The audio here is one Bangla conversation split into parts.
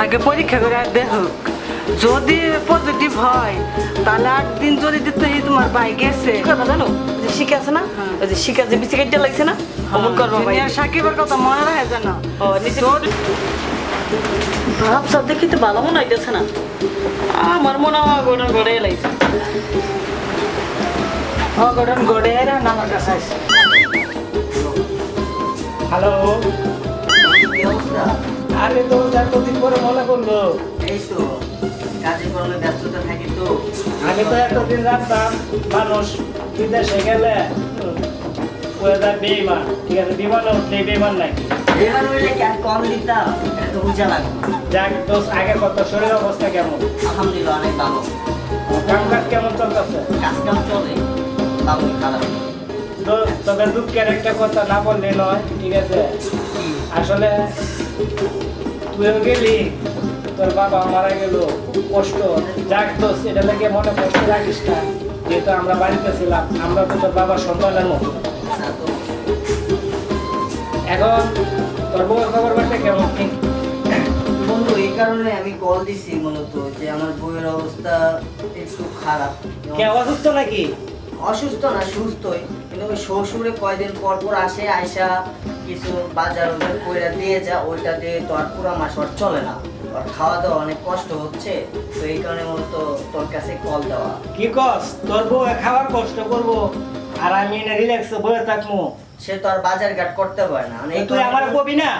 আগে পরীক্ষা করে দেখুক, যদি পজিটিভ হয় তাহলে 8 দিন যদি দিতে তোমার ভাই গেছে। কথা জানো যে শিখে আছে না, ওই যে শিখা যে বিসিকেটটা লাগছে না, অমন করবা ভাই। সাকিবের কথা মনে রাখে জানো। ও নিজে ভাব সব দেখি তো ভালো মনে হইতেছে না, আমার মনে হয় গোটা গড়ে লাগছে। অঘটন ঘটে আমার কাছে আসে। হ্যালো, কি অবস্থা? আরে তো এতদিন পরে মনে করলো। এই তো কাজে কর্মে ব্যস্ততা থাকি তো। আমি তো এতদিন জানতাম মানুষ বিদেশে গেলে ওয়েদার বেইমান, ঠিক আছে, বিমানে উঠলে বেইমান নাকি। এবার হইলে কি আর কম দিতাম? এটা তো বুঝা লাগবে। যাক দোষ, আগে কত শরীর অবস্থা কেমন, আলহামদুলিল্লাহ অনেক ভালো। কাম কাজ কেমন চলতেছে? কাজ কাম চলে, ভালোই খারাপ। তো তবে দুঃখের একটা কথা না বললে নয়, ঠিক আছে। আসলে তুইও গেলি, তোর বাবা মারা গেল, খুব কষ্ট। যাক দোষ, এটা লেগে মনে কষ্ট রাখিস না, যেহেতু আমরা বাড়িতে ছিলাম, আমরা তো তোর বাবার সন্তানের মতো। না তো এখন তোর বউয়ের খবর বাড়তে কেমন কি? বন্ধু, এই কারণে আমি কল দিছি মূলত যে আমার বউয়ের অবস্থা একটু খারাপ। কে অসুস্থ নাকি? অসুস্থ না, সুস্থই, কিন্তু ওই শ্বশুরে কয়দিন পর পর আসে, আয়সা কিছু বাজার ওদের কইরা দিয়ে যা, ওইটা দিয়ে তো আর পুরো মাস ওর চলে না, ওর খাওয়া দাওয়া অনেক কষ্ট হচ্ছে। তো এই কারণে মূলত তোর কাছে কল দেওয়া। কি কস, তোর বউ খাওয়ার কষ্ট করবো আর আমি না রিল্যাক্সে বয়ে থাকবো? সে তো আর বাজার ঘাট করতে পারে না। মানে এই তুই আমার কারণে- কবি না?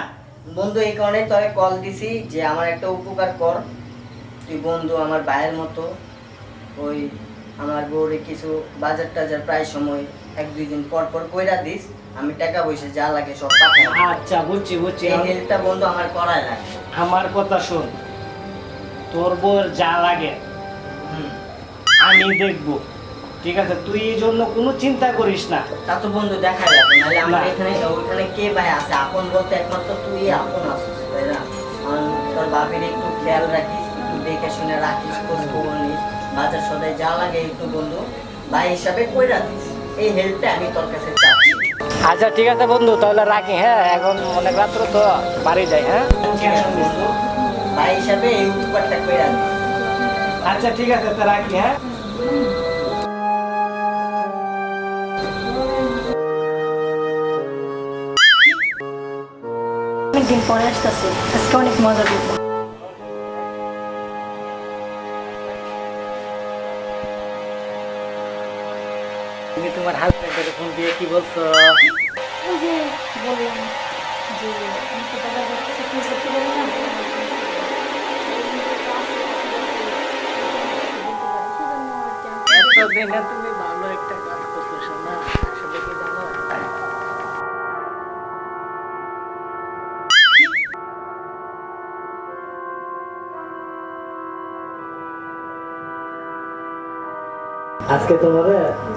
বন্ধু, এই কারণেই তোরে কল দিছি যে আমার একটা উপকার কর। তুই বন্ধু আমার ভাইয়ের মতো, ওই আমার বউরে কিছু বাজার টাজার প্রায় সময় 1-2 দিন পর পর কইরা দিস, আমি টাকা পয়সা যা লাগে সব পাঠাই। আচ্ছা, বুঝছি বুঝছি। এই হেল্পটা বন্ধু আমার করাই লাগবে। আমার কথা শোন, তোর বউর যা লাগে হুম, আমি দেখবো, ঠিক আছে? তুই এই জন্য কোনো চিন্তা করিস না। তা তো বন্ধু দেখাই যাবে, নাহলে আমার না। এখানে ওইখানে কে ভাই আছে? আপন বলতে একমাত্র তুই আপন আছিস, তাই না? তোর বাপের একটু খেয়াল রাখিস, একটু দেখে শুনে রাখিস, খোঁজ খবর নিস, বাজার সদাই যা লাগে একটু বন্ধু ভাই হিসাবে কইরা দিস। এই হেল্পটা আমি তোর কাছে চাচ্ছি। আচ্ছা ঠিক আছে বন্ধু, তাহলে রাখি। হ্যাঁ, এখন অনেক রাত্র তো, বাড়ি যাই। হ্যাঁ, বন্ধু ভাই হিসাবে এই উপকারটা কইরা দিস। আচ্ছা ঠিক আছে, তা রাখি। হ্যাঁ, অনেকদিন পরে আসতেছে, আজকে অনেক মজা করবো। তুমি তোমার হাজবেন্ডের ফোন দিয়ে কি বলছো? ওই যে বললাম যে আমি তো দাদা কাছে কি সত্যি বলি না, এতদিনে তুমি ভালো একটা কাজ করছো শোনা। আসলে কি জানো, আজকে তোমার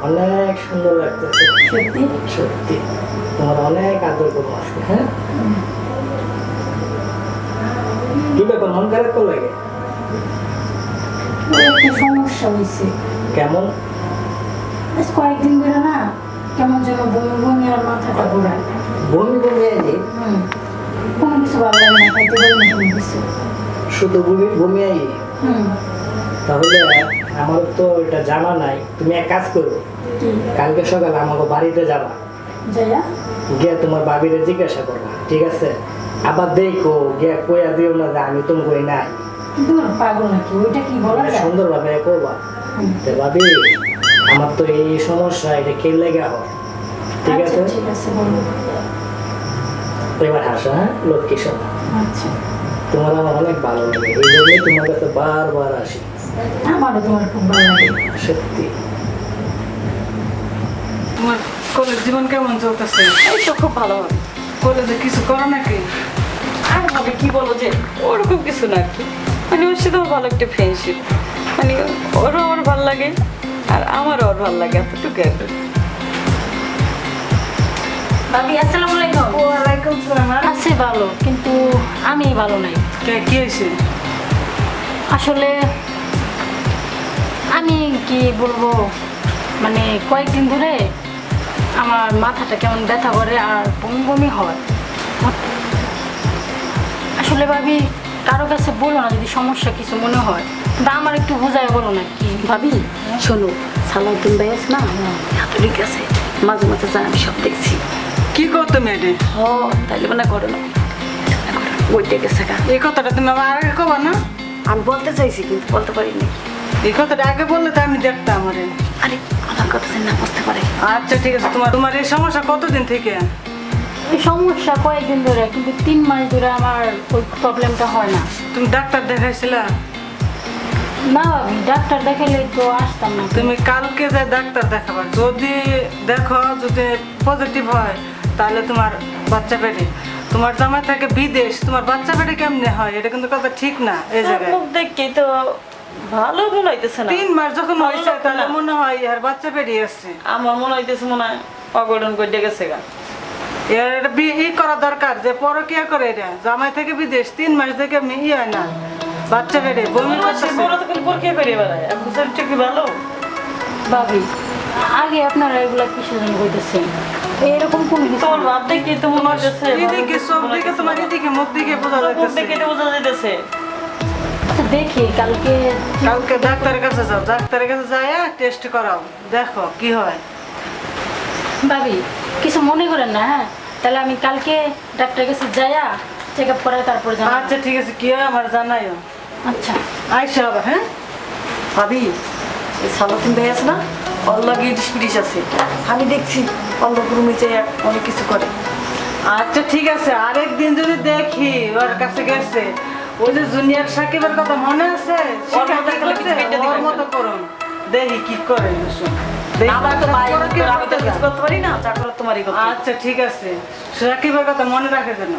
অনেক সুন্দর লাগতেছে। সত্যি সত্যি তোমার অনেক আদর করবো আজকে। হ্যাঁ, কি ব্যাপার, মন খারাপ তো লাগে? ওর একটা সমস্যা হয়েছে, কেমন? আজ কয়েকদিন ধরে না কেমন যেন বমি বমি আর মাথাটা ঘোরায়। বমি বমি আইলে? কোনো কিছু ভালো লাগে না, খাইতে পারি না কোনো কিছু। শুধু বমি বমি আইলে? হুম, তাহলে আমার তো এটা জানা নাই। তুমি এক কাজ করো, কি কালকে সকালে আমাকে বাড়িতে যাবা, যাইয়া গিয়ে তোমার বাবিরে জিজ্ঞাসা করবা, ঠিক আছে? আবার দেখো গিয়া কইয়া দিও না যে আমি তুমি কই নাই। দূর পাগল নাকি, ওইটা কি বলা যায়? সুন্দরভাবে করবা যে ভাবি আমার তো এই সমস্যা, এটা কে লেগে হয়, ঠিক আচ্ছা, আছে? ঠিক আছে বলো। এবার হাসো। হ্যাঁ, লক্ষ্মী শোনা, আচ্ছা, তোমার আমার অনেক ভালো লাগে, এই জন্যই তোমার কাছে বারবার আসি। আমারও তোমার খুব ভালো লাগে। সত্যি। তোমার কলেজ জীবন কেমন চলতেছে? এই তো খুব ভালো হয়। কলেজে কিছু করো নাকি? আর ভাবে কি বলো যে ওরকম কিছু না আর কি, মানে ওর সাথেও ভালো একটা ফ্রেন্ডশিপ, মানে ওরও আমার ভালো লাগে আর আমারও ওর ভালো লাগে, এতটুকু আর কি। ভাবি আসসালামু আলাইকুম। ওয়ালাইকুম সালাম। আছে ভালো, কিন্তু আমি ভালো নাই। কি হয়েছে? আসলে আমি কি বলবো, মানে কয়েকদিন ধরে আমার মাথাটা কেমন ব্যথা করে আর বমি বমি হয়। আসলে ভাবি কারো কাছে বলো না যদি সমস্যা কিছু মনে হয়, বা আমার একটু বোঝায় বলো না কি। ভাবি শোনো, সালাউদ্দিন ভাই আছে না, ঠিক আছে, মাঝে মাঝে যায়, আমি সব দেখছি। কি করতো মেয়েটে? ও তাইলে মানে করো না, ওইটা গেছে গা। এই কথাটা তুমি আমার আগে কবা না? আমি বলতে চাইছি কিন্তু বলতে পারিনি। এই কথাটা আগে বললে তো আমি দেখতাম। আরে আরে আমার কথা যেন না বুঝতে পারে। আচ্ছা ঠিক আছে, তোমার তোমার এই সমস্যা কতদিন থেকে? এই সমস্যা কয়েকদিন ধরে, কিন্তু 3 মাস ধরে আমার ওই প্রবলেমটা হয় না। তুমি ডাক্তার দেখাইছিলা? না ভাবি, ডাক্তার দেখাইলে তো আসতাম না। তুমি কালকে যে ডাক্তার দেখাবা, যদি দেখো যদি পজিটিভ হয় তাহলে তোমার বাচ্চা পেটে। তোমার জামাই থাকে বিদেশ, তোমার বাচ্চা পেটে কেমনে হয়? এটা কিন্তু কথা ঠিক না এই জায়গায়। মুখ দেখে তো ভালো মনে হইতেছে না। 3 মাস যখন ভালো হয়েছে লাগছে তাহলে না। মনে হয় আর বাচ্চা পেটে আসছে। আমার মনে হইতেছে মনে হয় অঘটন করে গেছে গা। এর একটা ই করা দরকার, যে পরকিয়া করে এটা। জামাই থেকে বিদেশ 3 মাস থেকে ই হয় না, বাচ্চা পেটে বমি করতেছে। বড় তো করে পরীক্ষা করে বেড়ায়, এখন শরীরটা কি ভালো? ভাবি আগে আপনারা এগুলা কিসের জন্য কইতেছেন? এরকম কোন কিছু তোর না। ভাব দেখে তো মনে হইতেছে এদিকে চোখ দিকে তোমার এদিকে মুখ দিকে বোঝা মুখ যাইতেছে। দেখে তো বোঝা যাইতেছে। আচ্ছা দেখি কালকে। কালকে ডাক্তারের কাছে যাও, ডাক্তারের কাছে যায় টেস্ট করাও, দেখো কি হয়। ভাবি কিছু মনে করেন না, হ্যাঁ? তাহলে আমি কালকে ডাক্তারের কাছে যাইয়া চেক আপ করাই তারপরে জানাবো। আচ্ছা ঠিক আছে, কি হয় আমার জানাইও। আচ্ছা আইসা আবার, হ্যাঁ? ভাবি এই সালাউদ্দিন ভাই আছে না, ওর লাগে ডিসপিডিস আছে। আমি দেখছি অন্ধকুরুমে যে অনেক কিছু করে। আচ্ছা ঠিক আছে, আরেকদিন যদি দেখি ওর কাছে গেছে, ওই যে জুনিয়র সাকিবের কথা মনে আছে? ওর মতো কি করলে করছে? কিছু কেটে দিবেন ওর মতো না। করুন, দেখি কি করে। দেখি আমার তো ডাক্তার ভাই, পরীক্ষা আমি তো করতে কিছু যান। করতে পারি না, যা করার তোমারই করতে হবে। আচ্ছা ঠিক আছে, সাকিবের কথা মনে রাখে যেন।